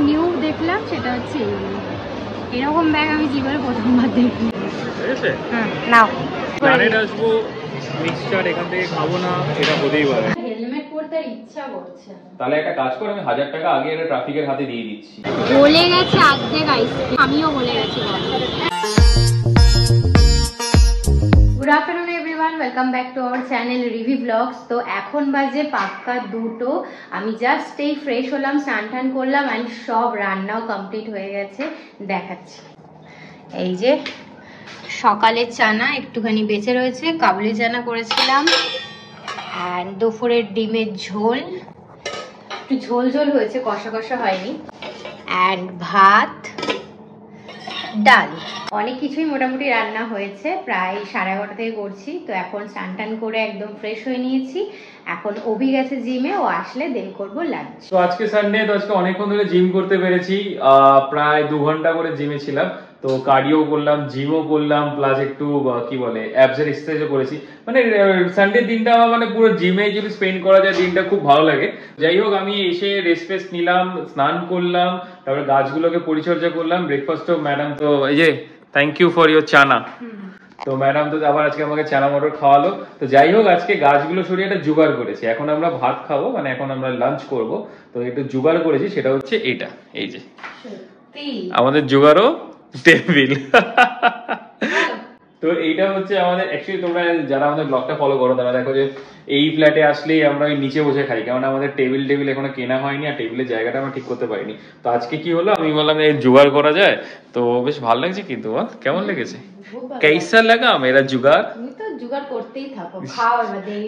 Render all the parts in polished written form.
New দেখলাম, সেটা হচ্ছে এরকম ব্যাগ আমি জীবনে প্রথমবার দেখি। নাও আসবো, মিক্সচার এখান থেকে খাবো না, এটা হতেই পারে। হেলমেট পরতে ইচ্ছা করছে। তাহলে একটা কাজ করে, আমি 1000 টাকা আগে এটা ট্রাফিকের হাতে দিয়ে দিচ্ছি। বলে গেছে অর্ধেক আইসক্রিম, আমিও বলে গেছি। Good afternoon everyone, welcome back to our channel Rivi blogs. তো এখন বাজে পাক্কা 2টো। আমি জাস্ট এই ফ্রেশ হলাম, স্নান টান করলাম অ্যান্ড সব রান্নাও কমপ্লিট হয়ে গেছে। দেখাচ্ছি, এই যে সকালের চানা একটুখানি বেঁচে রয়েছে, কাবলি চানা করেছিলাম, অ্যান্ড দুপুরের ডিমের ঝোল, একটু ঝোল ঝোল হয়েছে, কষা কষা হয়নি, অ্যান্ড ভাত, ডাল, অনেক কিছুই মোটামুটি রান্না হয়েছে। প্রায় 11:30 থেকে করছি। তো এখন স্নান টান করে একদম ফ্রেশ হয়ে নিয়েছি। এখন অভি গেছে জিমে, ও আসলে দেরি করবো লাঞ্চ। তো আজকে সানডে, তো আজকে অনেকক্ষণ ধরে জিম করতে পেরেছি। প্রায় 2 ঘন্টা করে জিমে ছিলাম। তো কার্ডিও করলাম, জিমও করলাম, প্লাস একটু কি বলে অ্যাবসের এক্সারসাইজও করেছি। মানে সানডে দিনটা আমার মানে পুরো জিমে যদি স্পেন্ড করা যায়, দিনটা খুব ভালো লাগে। যাই হোক, আমি এসে রেস্ট ফেস্ট নিলাম, স্নান করলাম, তারপরে গাছগুলোকে পরিচর্যা করলাম, ব্রেকফাস্টও ম্যাডাম তো এই যে থ্যাংক ইউ ফর ইউর চানা। তো ম্যাডাম তো আবার আজকে আমাকে চানা মটর খাওয়ালো। তো যাই হোক, আজকে গাছগুলো সরিয়ে একটা জোগাড় করেছি। এখন আমরা ভাত খাবো, মানে এখন আমরা লাঞ্চ করব। তো একটু জোগাড় করেছি, সেটা হচ্ছে এটা, এই যে আমাদের জোগাড়ও টেবিল। তো এইটা হচ্ছে আমাদের, অ্যাকচুয়ালি তোমরা যারা আমাদের ব্লগটা ফলো করো তারা দেখো যে এই ফ্ল্যাটে আসলেই আমরা ওই নিচে বসে খাই, কারণ আমাদের টেবিল এখনো কেনা হয়নি, আর টেবিলের জায়গাটা আমরা ঠিক করতে পারিনি। তো আজকে কি হলো, আমি বললাম এই জোগাড় করা যায়। তো বেশ ভালো লাগছে। কিন্তু কেমন লেগেছে? কেসা লাগা মেরা জুগাড়? তুমি তো জোগাড় করতেই থাকো, খাও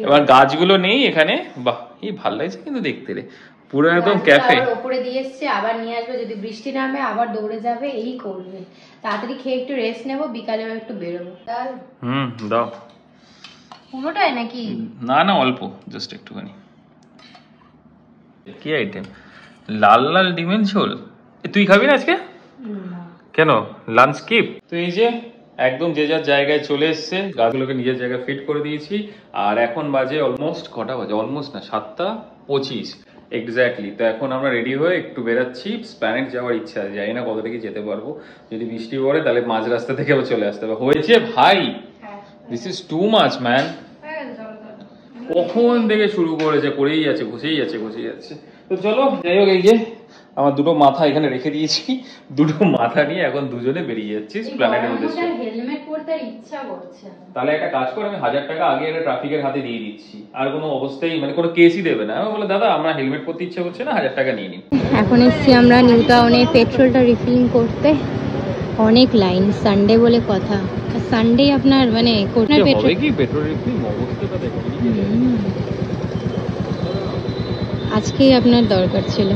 এবার গাছগুলো নেই এখানে। বাহ, এই ভালো লাগছে কিন্তু দেখতে রে, পুরো একদম ক্যাফে। উপরে দিয়ে এসছে, আবার নিয়ে আসবে, যদি বৃষ্টি নামে আবার দৌড়ে যাবে, এই করবে। তাড়াতাড়ি খেয়ে একটু রেস্ট নেবো, বিকালে একটু বেরোবো। দাও পুরোটাই নাকি? না না, অল্প, জাস্ট একটুখানি। কি আইটেম? লাল লাল ডিমের ঝোল। তুই খাবি না আজকে? কেন, লাঞ্চ স্কিপ? তো এই যে একদম যে যার জায়গায় চলে এসছে, গাছগুলোকে নিজের জায়গায় ফিট করে দিয়েছি। আর এখন বাজে অলমোস্ট, কটা বাজে, অলমোস্ট না 7:25 এক্স্যাক্টলি। তো এখন আমরা রেডি হয়ে একটু বেরাচ্ছি। প্ল্যানেট যাওয়ার ইচ্ছা আছে, জানি না কতটা কি যেতে পারবো। যদি বৃষ্টি পড়ে তাহলে মাঝ রাস্তা থেকে আবার চলে আসতে হবে। হয়েছে ভাই, this is too much man. কখন থেকে শুরু করেছে, করেই যাচ্ছে, ঘষেই যাচ্ছে। তো চলো, যাই হোক, এই যে আমার দুটো মাথা এখানে রেখে দিয়েছি, দুটো মাথা নিয়ে এখন দুজনে বেরিয়ে যাচ্ছি প্ল্যানেটের উদ্দেশ্যে। হেলমেট পরতে ইচ্ছা করছে। তাহলে একটা কাজ করে, আমি 1000 টাকা আগে এটা ট্রাফিকের হাতে দিয়ে দিচ্ছি, আর কোনো অবস্থায় মানে কোনো কেসই দেবে না। আমি বলে দাদা আমরা হেলমেট পরতে ইচ্ছা করছে না, 1000 টাকা নিয়ে নিন। এখন এসছি আমরা নিউ টাউনে পেট্রোলটা রিফিলিং করতে। অনেক লাইন, সানডে বলে কথা। সানডে আপনার মানে হবে কি পেট্রোল রিফিলিং অবস্থাটা দেখো। আজকেই আপনার দরকার ছিল।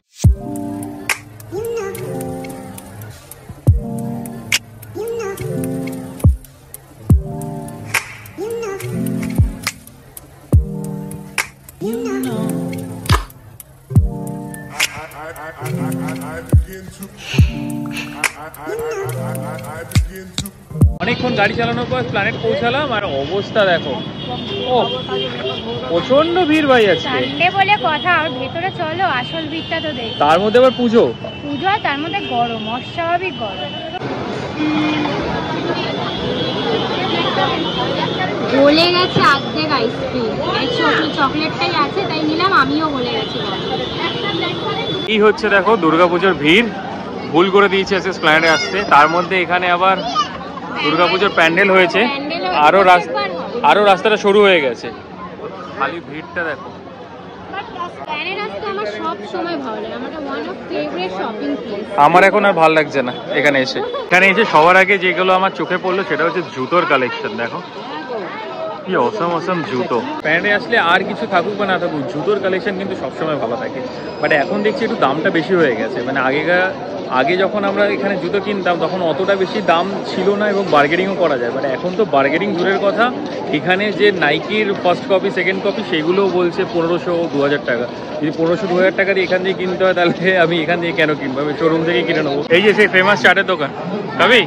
অনেকক্ষণ গাড়ি চালানোর পর প্ল্যানেট পৌঁছালাম, আর অবস্থা দেখো, ও প্রচন্ড ভিড় ভাই আজকে। সানডে বলে কথা, আর ভেতরে চলো, আসল ভিড়টা তো দেখ। তার মধ্যে আবার পুজো, আর তার মধ্যে গরম, অস্বাভাবিক গরম। বলে গেছে অর্ধেক আইসক্রিম, চকলেটটাই আছে তাই নিলাম, আমিও বলে গেছি। কি হচ্ছে দেখো, দুর্গাপুজোর ভিড় ভুল করে দিয়েছে এসএস প্ল্যানেটে আসতে। তার মধ্যে এখানে আবার দুর্গাপুজোর প্যান্ডেল হয়েছে, আরো রাস্তাটা সরু হয়ে গেছে। খালি ভিড়টা দেখো। আমার এখন আর ভালো লাগছে না এখানে এসে। সবার আগে যেগুলো আমার চোখে পড়লো সেটা হচ্ছে জুতোর কালেকশন। দেখো কি অসম জুতো। প্যান্ডে আসলে আর কিছু থাকুক বা না থাকুক, জুতোর কালেকশন কিন্তু সবসময় ভালো থাকে। বাট এখন দেখছি একটু দামটা বেশি হয়ে গেছে। মানে আগে যখন আমরা এখানে জুতো কিনতাম তখন অতটা বেশি দাম ছিল না, এবং বার্গেনিংও করা যায়। বাট এখন তো বার্গেনিং দূরের কথা, এখানে যে নাইকির ফার্স্ট কপি সেকেন্ড কপি সেগুলোও বলছে 1500-2000 টাকা। যদি 1500-2000 টাকা দিয়ে এখান থেকে কিনতে হয়, তাহলে আমি এখান থেকে কেন কিনবো, আমি শোরুম থেকে কিনে নেবো। এই যে সেই ফেমাস চাটের দোকান, কবি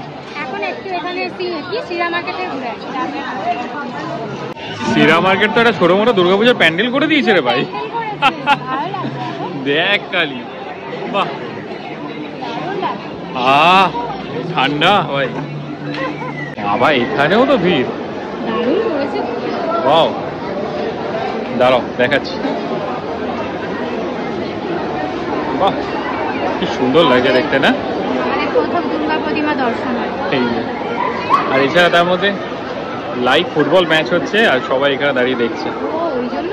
সিরা মার্কেট তো একটা ছোট মোটো দুর্গাপূজার প্যান্ডেল করে দিয়েছে রে ভাই। দেখ কালি, বাহ ঠান্ডা হয় বাবা, এখানেও তো ভিড়। দারুণ করেছে। ওয়াও, দাঁড়াও দেখাচ্ছি। বাহ, কি সুন্দর লাগছে দেখতে না? মানে প্রথম দুর্গা প্রতিমা দর্শন হয়। এই যে। আর এছাড়া তার মধ্যে লাইভ ফুটবল ম্যাচ হচ্ছে আর সবাই এখানে দাঁড়িয়ে দেখছে। ওই জন্য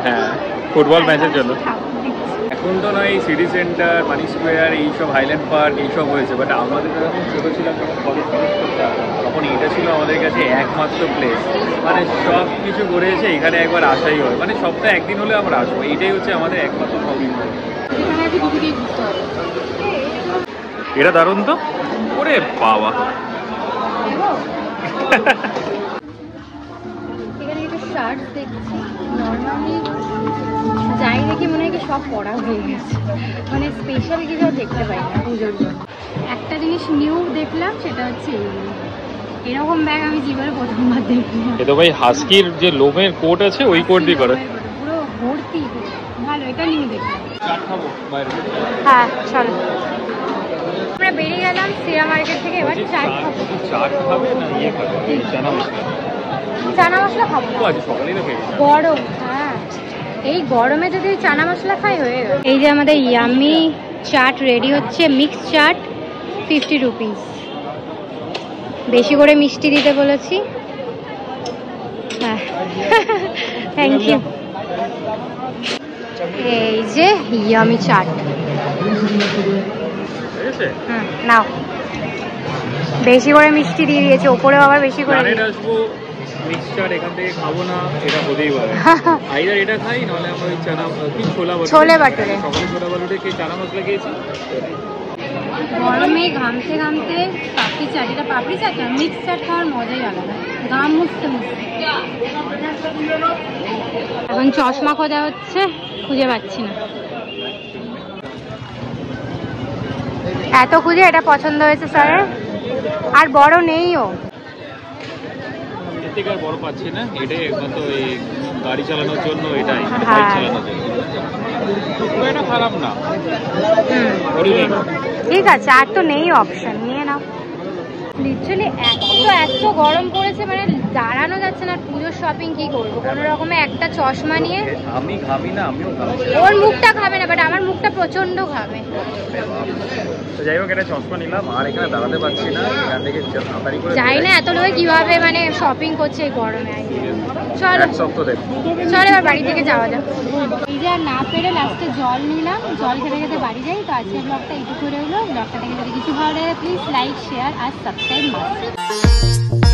হ্যাঁ, ফুটবল ম্যাচের জন্য। এখন তো নয় সিটি সেন্টার, মানি স্কোয়ার, এইসব হাইল্যান্ড পার্ক এইসব হয়েছে, বাট আমাদের যখন ছোটো ছিলাম তখন কলেজ করতাম তখন এটা ছিল আমাদের কাছে একমাত্র প্লেস। মানে সব কিছু করেছে, এখানে একবার আসাই হয়, মানে সপ্তাহে একদিন হলে আমরা আসবো, এইটাই হচ্ছে আমাদের একমাত্র হবি। এটা দারুণ তো, ওরে বাবা। এখানে একটা শার্ট দেখছি, নর্মালি যাই দেখি মনে হয় কি সব পরা হয়ে গেছে, মানে স্পেশাল কিছু দেখতে পাই না পুজোর জন্য। একটা জিনিস নিউ দেখলাম, সেটা হচ্ছে এরকম ব্যাগ আমি জীবনে প্রথমবার দেখলাম। এটা ভাই হাস্কির যে লোমের কোট আছে ওই কোট দিয়ে করে পুরো ভর্তি, ভালো, এটা নিউ দেখলাম। হ্যাঁ চলো আমরা বেরিয়ে গেলাম সিরা মার্কেট থেকে, এবার চাট খাবো। চাট খাবে না ইয়ে খাবে, চানা মশলা? চানা মশলা খাবো না, আজ সকালেই তো খেয়েছি। গরম, হ্যাঁ এই গরমে যদি চানা মশলা খাই হয়ে গেল। এই যে আমাদের ইয়ামি চাট রেডি হচ্ছে, মিক্স চাট 50 রুপিস। বেশি করে মিষ্টি দিতে বলেছি। হ্যাঁ থ্যাংক ইউ। এই যে ইয়ামি চাট, নাও। বেশি করে মিষ্টি দিয়ে দিয়েছে, ওপরেও আবার বেশি করে। আসবো মিক্সচার এখান থেকে খাবো না, এটা হতেই পারে। আইদার এটা খাই, নাহলে আমরা ওই চানা কি ছোলে বাটুরে সকালে ছোলা বাটুরে খেয়ে চানা মশলা খেয়েছি। গরমে ঘামতে ঘামতে পাপড়ি চাট, এটা পাপড়ি চাট না, মিক্স চাট খাওয়ার মজাই আলাদা, ঘাম মুছতে মুছতে। এখন চশমা খোঁজা হচ্ছে, খুঁজে পাচ্ছি না। এত খুঁজে এটা পছন্দ হয়েছে স্যারের, আর বড় নেইও। এর থেকে আর বড় পাচ্ছি না, এটাই একমাত্র এই গাড়ি চালানোর জন্য, এটাই বাইক চালানোর জন্য। এটা খারাপ না, ঠিক আছে, আর তো নেই অপশন, নিয়ে নাও। লিটারালি এত গরম পড়েছে, মানে দাঁড়ানো যাচ্ছে না। পুজোর শপিং কি করবো, কোনো রকমে একটা চশমা নিয়ে। আমি খাবি না, আমিও খাবো। ওর মুখটা খাবে না, বাট আমার মুখটা প্রচন্ড খাবে। যাই হোক, একটা চশমা নিলাম, আর এখানে দাঁড়াতে পারছি না, এখান থেকে তাড়াতাড়ি করে যাই না এত লোকে কিভাবে মানে শপিং করছে এই গরমে। চলো চলো এবার বাড়ি থেকে যাওয়া যাক। এই যে আর না পেরে লাস্টে জল নিলাম, জল খেতে খেতে বাড়ি যাই। তো আজকের ব্লগটা এইটুকু রইলো। ব্লগটা থেকে যদি কিছু ভালো লাগে প্লিজ লাইক, শেয়ার আর সাবস্ক্রাইব মাস্ট।